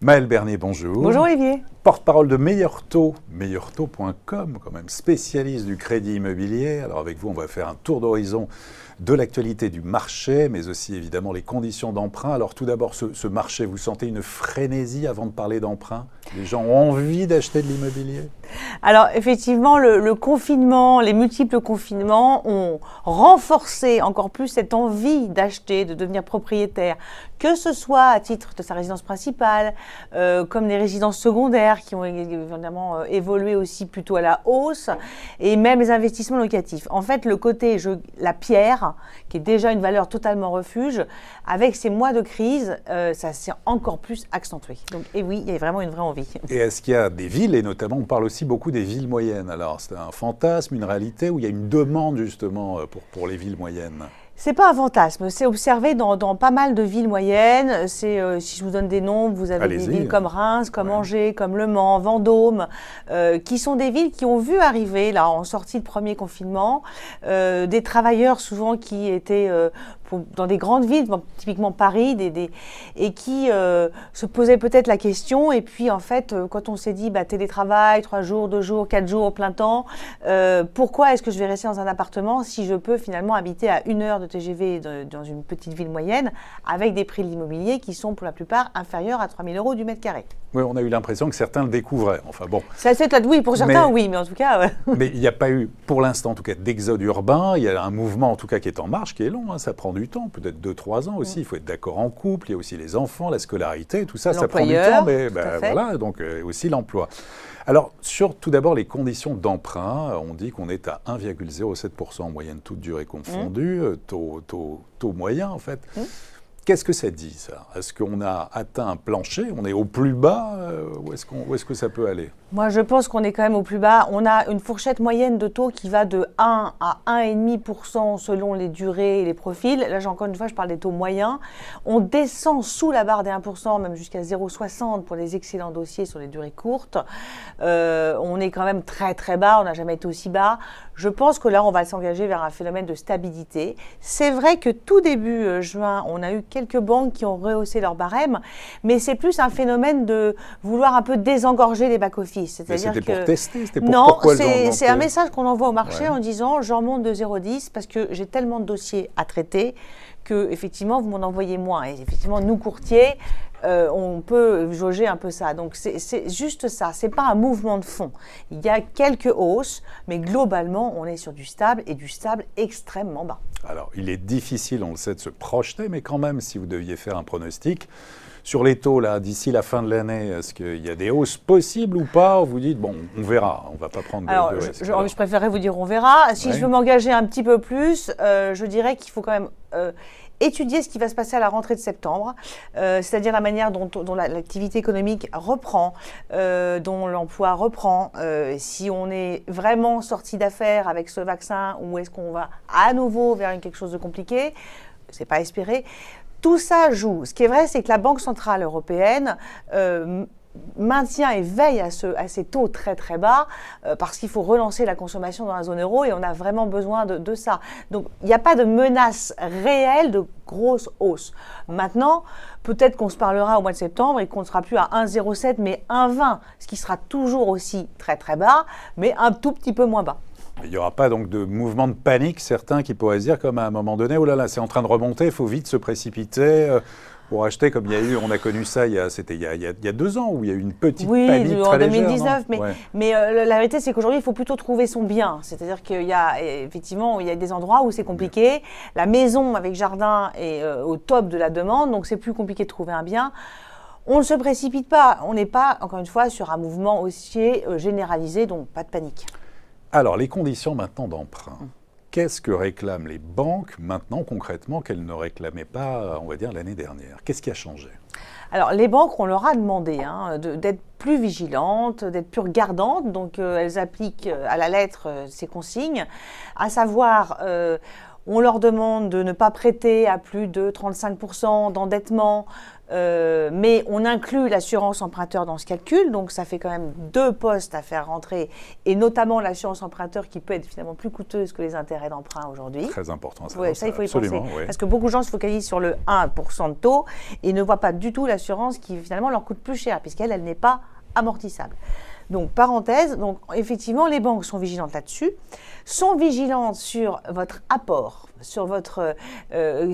Maëlle Bernier, bonjour. Bonjour Olivier. Porte-parole de Meilleur Taux, meilleurtaux.com, quand même spécialiste du crédit immobilier. Alors avec vous, on va faire un tour d'horizon de l'actualité du marché, mais aussi évidemment les conditions d'emprunt. Alors tout d'abord, ce marché, vous sentez une frénésie avant de parler d'emprunt? Les gens ont envie d'acheter de l'immobilier? Alors effectivement, le confinement, les multiples confinements ont renforcé encore plus cette envie d'acheter, de devenir propriétaire, que ce soit à titre de sa résidence principale, comme les résidences secondaires qui ont évidemment évolué aussi plutôt à la hausse, et même les investissements locatifs. En fait, le côté la pierre, qui est déjà une valeur totalement refuge, avec ces mois de crise, ça s'est encore plus accentué. Donc, et oui, il y a vraiment une vraie envie. Et est-ce qu'il y a des villes, et notamment on parle aussi beaucoup des villes moyennes, alors c'est un fantasme, une réalité, où il y a une demande justement pour les villes moyennes? C'est pas un fantasme, c'est observé dans pas mal de villes moyennes. Si je vous donne des noms, vous avez des villes comme Reims, comme Angers, comme Le Mans, Vendôme, qui sont des villes qui ont vu arriver, là, en sortie de premier confinement, des travailleurs souvent qui étaient dans des grandes villes, typiquement Paris, et qui se posaient peut-être la question. Et puis, en fait, quand on s'est dit télétravail, 3 jours, 2 jours, 4 jours, plein temps, pourquoi est-ce que je vais rester dans un appartement si je peux finalement habiter à 1 heure de TGV dans une petite ville moyenne, avec des prix de l'immobilier qui sont pour la plupart inférieurs à 3 000 € du mètre carré? Oui, on a eu l'impression que certains le découvraient. Enfin bon. Oui, pour certains, oui, mais en tout cas... Mais il n'y a pas eu, pour l'instant en tout cas, d'exode urbain. Il y a un mouvement en tout cas qui est en marche, qui est long, ça prend du temps, peut-être 2-3 ans aussi. Il faut être d'accord en couple, il y a aussi les enfants, la scolarité, tout ça, ça prend du temps, mais voilà, donc aussi l'emploi. Alors, sur tout d'abord les conditions d'emprunt, on dit qu'on est à 1,07% en moyenne, toute durée confondue, taux moyen en fait. Qu'est-ce que ça dit, ça? Est-ce qu'on a atteint un plancher? On est au plus bas? Où est-ce que ça peut aller? Moi, je pense qu'on est quand même au plus bas. On a une fourchette moyenne de taux qui va de 1 à 1,5% selon les durées et les profils. Là, encore une fois, je parle des taux moyens. On descend sous la barre des 1%, même jusqu'à 0,60 pour les excellents dossiers sur les durées courtes. On est quand même très, très bas. On n'a jamais été aussi bas. Je pense que là, on va s'engager vers un phénomène de stabilité. C'est vrai que tout début juin, on a eu quelques banques qui ont rehaussé leur barème, mais c'est plus un phénomène de vouloir un peu désengorger les back-office. C'était pour tester? Non, c'est un message qu'on envoie au marché en disant « j'en remonte de 0,10 parce que j'ai tellement de dossiers à traiter que effectivement vous m'en envoyez moins ». Et effectivement, nous courtiers, on peut jauger un peu ça. Donc c'est juste ça, c'est pas un mouvement de fond. Il y a quelques hausses, mais globalement, on est sur du stable et du stable extrêmement bas. Alors, il est difficile, on le sait, de se projeter, mais quand même, si vous deviez faire un pronostic, sur les taux, là, d'ici la fin de l'année, est-ce qu'il y a des hausses possibles ou pas? Vous dites, bon, on verra, on ne va pas prendre de risques. Je préférerais vous dire on verra. Si je veux m'engager un petit peu plus, je dirais qu'il faut quand même étudier ce qui va se passer à la rentrée de septembre, c'est-à-dire la manière dont l'activité économique reprend, dont l'emploi reprend, si on est vraiment sorti d'affaires avec ce vaccin ou est-ce qu'on va à nouveau vers quelque chose de compliqué, c'est pas espéré. Tout ça joue. Ce qui est vrai, c'est que la Banque centrale européenne maintient et veille à ces taux très très bas parce qu'il faut relancer la consommation dans la zone euro et on a vraiment besoin de ça. Donc il n'y a pas de menace réelle de grosse hausse. Maintenant, peut-être qu'on se parlera au mois de septembre et qu'on ne sera plus à 1,07 mais 1,20, ce qui sera toujours aussi très très bas, mais un tout petit peu moins bas. Il n'y aura pas donc de mouvement de panique, certains qui pourraient se dire comme à un moment donné, oh là là, c'est en train de remonter, il faut vite se précipiter pour acheter, comme il y a eu, on a connu ça, c'était il y a 2 ans, où il y a eu une petite panique très légère. Oui, en 2019, mais la vérité, c'est qu'aujourd'hui, il faut plutôt trouver son bien. C'est-à-dire qu'il y a effectivement, il y a des endroits où c'est compliqué. La maison avec jardin est au top de la demande, donc c'est plus compliqué de trouver un bien. On ne se précipite pas, on n'est pas, encore une fois, sur un mouvement haussier généralisé, donc pas de panique. Alors, les conditions maintenant d'emprunt. Qu'est-ce que réclament les banques maintenant, concrètement, qu'elles ne réclamaient pas, on va dire, l'année dernière? Qu'est-ce qui a changé? Alors, les banques, on leur a demandé d'être plus vigilantes, d'être plus regardantes. Donc, elles appliquent à la lettre ces consignes, à savoir... on leur demande de ne pas prêter à plus de 35% d'endettement mais on inclut l'assurance emprunteur dans ce calcul, donc ça fait quand même 2 postes à faire rentrer, et notamment l'assurance emprunteur qui peut être finalement plus coûteuse que les intérêts d'emprunt aujourd'hui. Très important, ça. Ouais, ça, il faut y penser. Ouais. Parce que beaucoup de gens se focalisent sur le 1% de taux et ne voient pas du tout l'assurance qui finalement leur coûte plus cher, puisqu'elle n'est pas amortissable. Donc, parenthèse, donc effectivement, les banques sont vigilantes là-dessus, sont vigilantes sur votre apport, sur votre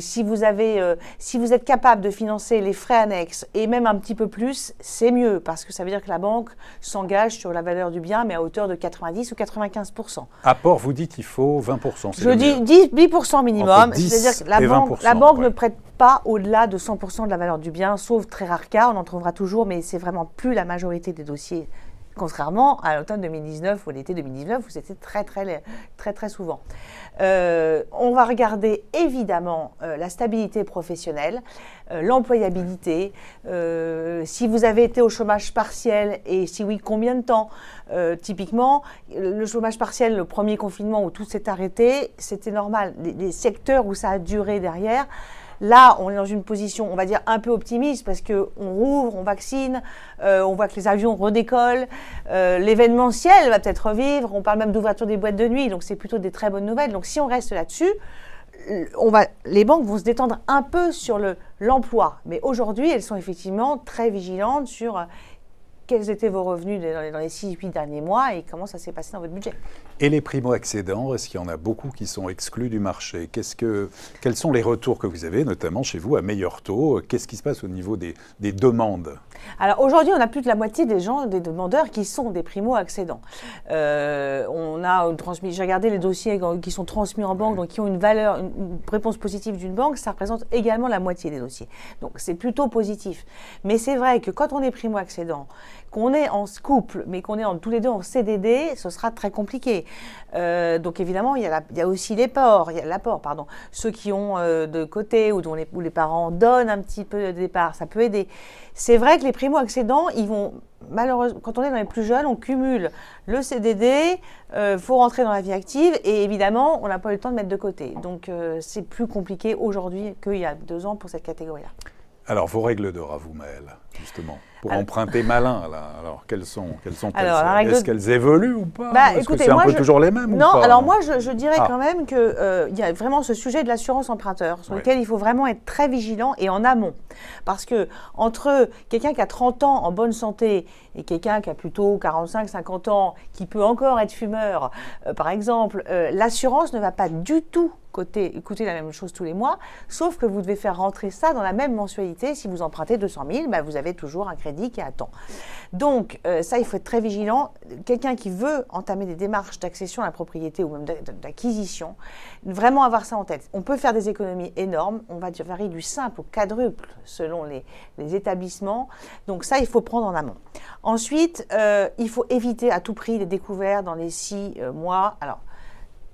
si vous êtes capable de financer les frais annexes et même un petit peu plus, c'est mieux parce que ça veut dire que la banque s'engage sur la valeur du bien, mais à hauteur de 90 ou 95%. Apport, vous dites qu'il faut 20%. Je dis 10% minimum, c'est-à-dire que la banque ne prête pas au-delà de 100% de la valeur du bien, sauf très rare cas, on en trouvera toujours, mais c'est vraiment plus la majorité des dossiers. Contrairement à l'automne 2019 ou l'été 2019 où c'était très souvent. On va regarder évidemment la stabilité professionnelle, l'employabilité, si vous avez été au chômage partiel et si oui, combien de temps. Typiquement, le chômage partiel, le premier confinement où tout s'est arrêté, c'était normal. Les secteurs où ça a duré derrière, là, on est dans une position, on va dire, un peu optimiste parce qu'on rouvre, on vaccine, on voit que les avions redécollent, l'événementiel va peut-être revivre, on parle même d'ouverture des boîtes de nuit, donc c'est plutôt des très bonnes nouvelles. Donc si on reste là-dessus, les banques vont se détendre un peu sur l'emploi. Mais aujourd'hui, elles sont effectivement très vigilantes sur quels étaient vos revenus dans les 6-8 derniers mois et comment ça s'est passé dans votre budget. Et les primo-accédants, est-ce qu'il y en a beaucoup qui sont exclus du marché? Quels sont les retours que vous avez, notamment chez vous, à meilleur taux? Qu'est-ce qui se passe au niveau des demandes? Alors aujourd'hui, on a plus de la moitié des demandeurs qui sont des primo-accédants. J'ai regardé les dossiers qui sont transmis en banque, donc qui ont une valeur, une réponse positive d'une banque, ça représente également la moitié des dossiers. Donc c'est plutôt positif. Mais c'est vrai que quand on est primo-accédant, qu'on est en couple, mais qu'on est tous les deux en CDD, ce sera très compliqué. Donc évidemment, il y a aussi l'apport, ceux qui ont de côté ou où les parents donnent un petit peu de départ, ça peut aider. C'est vrai que les primo-accédants, ils vont, malheureusement, quand on est dans les plus jeunes, on cumule le CDD, faut rentrer dans la vie active et évidemment, on n'a pas eu le temps de mettre de côté. Donc c'est plus compliqué aujourd'hui qu'il y a 2 ans pour cette catégorie-là. Alors, vos règles d'or à vous, Maëlle, justement, pour emprunter malin, là. Alors, quelles sont-elles? Est-ce qu'elles évoluent ou pas? Est-ce que c'est un peu toujours les mêmes ou pas? Non, alors moi, je dirais quand même qu'il y a vraiment ce sujet de l'assurance emprunteur, sur lequel il faut vraiment être très vigilant et en amont. Parce que entre quelqu'un qui a 30 ans en bonne santé et quelqu'un qui a plutôt 45-50 ans, qui peut encore être fumeur, par exemple, l'assurance ne va pas du tout coûter la même chose tous les mois, sauf que vous devez faire rentrer ça dans la même mensualité. Si vous empruntez 200 000, vous avez toujours un crédit qui attend. Donc, ça, il faut être très vigilant. Quelqu'un qui veut entamer des démarches d'accession à la propriété ou même d'acquisition, vraiment avoir ça en tête. On peut faire des économies énormes. On va varier du simple au quadruple selon les établissements. Donc, ça, il faut prendre en amont. Ensuite, il faut éviter à tout prix les découvertes dans les 6 mois. Alors,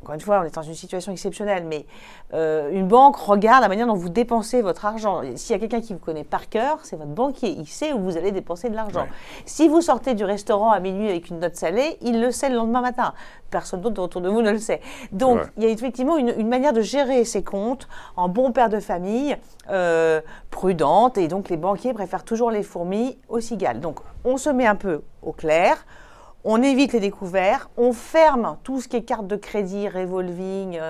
encore une fois, on est dans une situation exceptionnelle, mais une banque regarde la manière dont vous dépensez votre argent. S'il y a quelqu'un qui vous connaît par cœur, c'est votre banquier. Il sait où vous allez dépenser de l'argent. Ouais. Si vous sortez du restaurant à minuit avec une note salée, il le sait le lendemain matin. Personne d'autre autour de vous ne le sait. Donc, il y a effectivement une manière de gérer ses comptes en bon père de famille, prudente, et donc les banquiers préfèrent toujours les fourmis aux cigales. Donc, on se met un peu au clair. On évite les découvertes, on ferme tout ce qui est carte de crédit, revolving,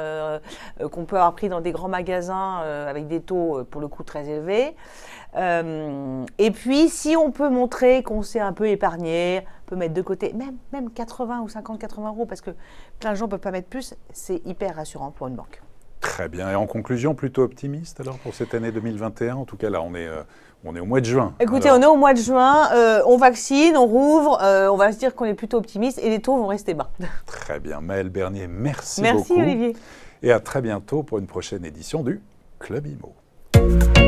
qu'on peut avoir pris dans des grands magasins avec des taux pour le coup très élevés. Et puis, si on peut montrer qu'on s'est un peu épargné, on peut mettre de côté même 80 ou 50, 80 euros, parce que plein de gens ne peuvent pas mettre plus, c'est hyper rassurant pour une banque. Très bien. Et en conclusion, plutôt optimiste alors pour cette année 2021? En tout cas, là, on est au mois de juin. Écoutez, on est au mois de juin, on vaccine, on rouvre, on va se dire qu'on est plutôt optimiste et les taux vont rester bas. Très bien. Maëlle Bernier, merci beaucoup. Merci Olivier. Et à très bientôt pour une prochaine édition du Club Imo.